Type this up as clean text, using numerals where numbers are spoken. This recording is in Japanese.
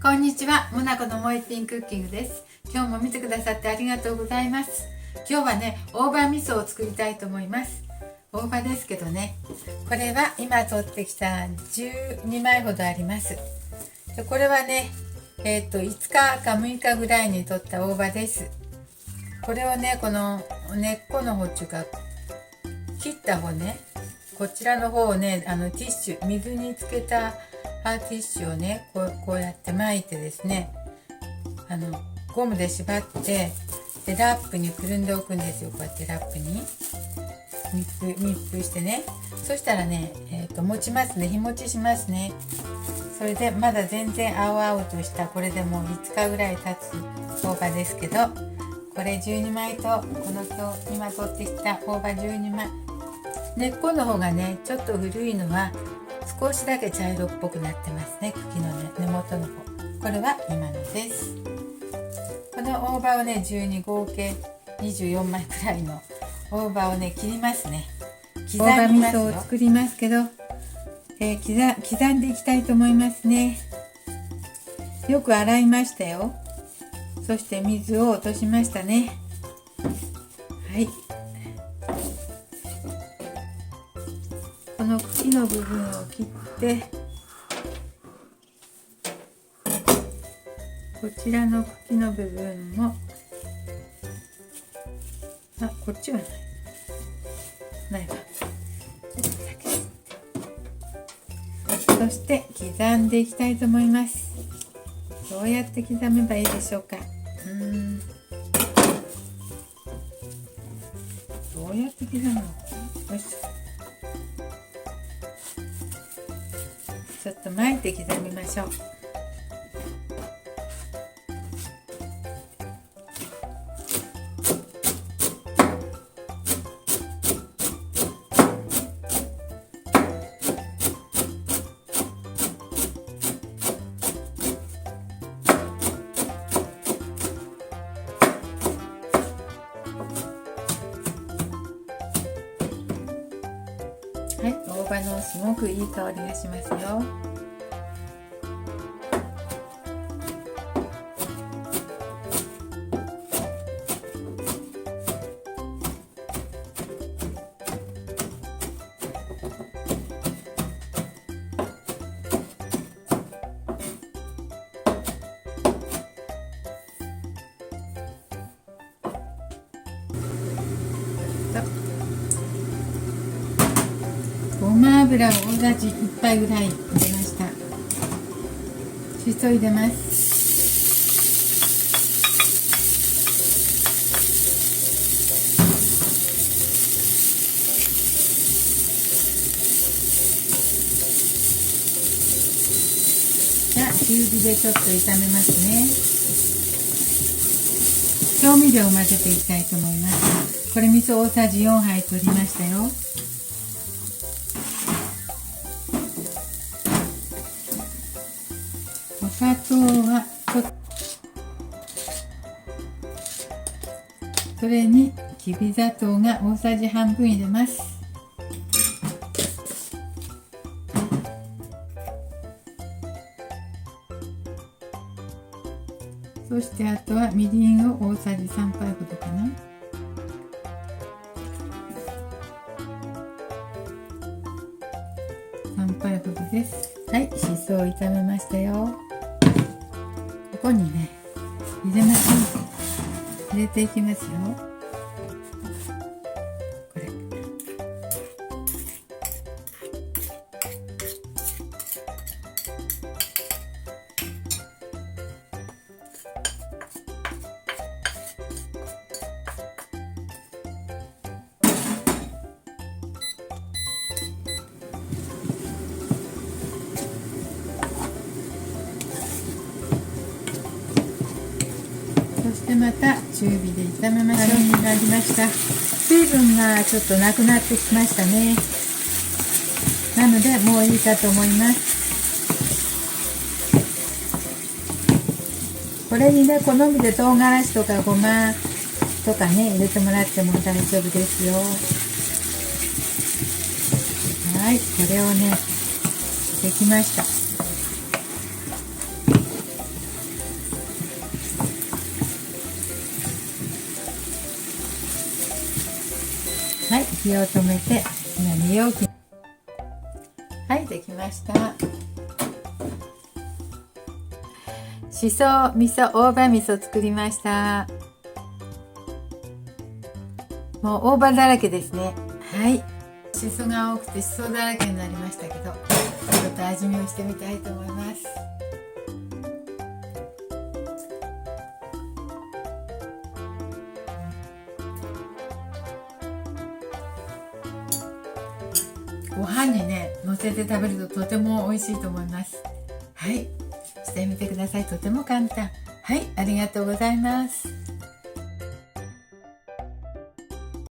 こんにちは、モナコのもえぴんクッキングです。今日も見てくださってありがとうございます。今日はね、大葉味噌を作りたいと思います。大葉ですけどね、これは今取ってきた12枚ほどあります。でこれはね、5日か6日ぐらいに取った大葉です。これをね、この根っこの方っていうか切った方ね、こちらの方をね、ティッシュ、水につけたティッシュをね、こうやって巻いてですね、ゴムで縛って、でラップにくるんでおくんですよ。こうやってラップに密封してね。そしたらね、持ちますね。日持ちしますね。それでまだ全然青々とした、これでもう5日ぐらい経つ大葉ですけど、これ12枚とこの今取ってきた大葉12枚、根っこの方がねちょっと古いのは少しだけ茶色っぽくなってますね。茎のね根元の方、これは今のです。この大葉をね12合計24枚くらいの大葉をね切りますね。刻みますよ。大葉味噌を作りますけど、刻んでいきたいと思いますね。よく洗いましたよ。そして水を落としましたね。はい、この茎の部分を切って、こちらの茎の部分も、こっちはないわ。そして刻んでいきたいと思います。どうやって刻めばいいでしょうか。どうやって刻むのかな。よし、ちょっと巻いて刻みましょう。はい、大葉のすごくいい香りがしますよ。ごま油を大さじ1杯ぐらい入れました。しそ入れます。じゃあ中火でちょっと炒めますね。調味料を混ぜていきたいと思います。これ味噌大さじ4杯取りましたよ。お砂糖はそれにきび砂糖が大さじ半分入れます。そしてあとはみりんを大さじ3杯ほどかな。3杯ほどです。はい、しそを炒めましたよ。ここにね入れましょう。入れていきますよ。これそしてまた中火で炒めましょう。になりました。水分がちょっとなくなってきましたね。なのでもういいかと思います。これにね、好みで唐辛子とかごまとかね入れてもらっても大丈夫ですよ。はい、これをねできました。火を止めて今2容器、はい、できました。しそ味噌大葉味噌作りました。もう大葉だらけですね。はい、しそが多くてしそだらけになりましたけど、ちょっと味見をしてみたいと思います。ご飯にね乗せて食べるととても美味しいと思います。はい、してみてください。とても簡単。はい、ありがとうございます。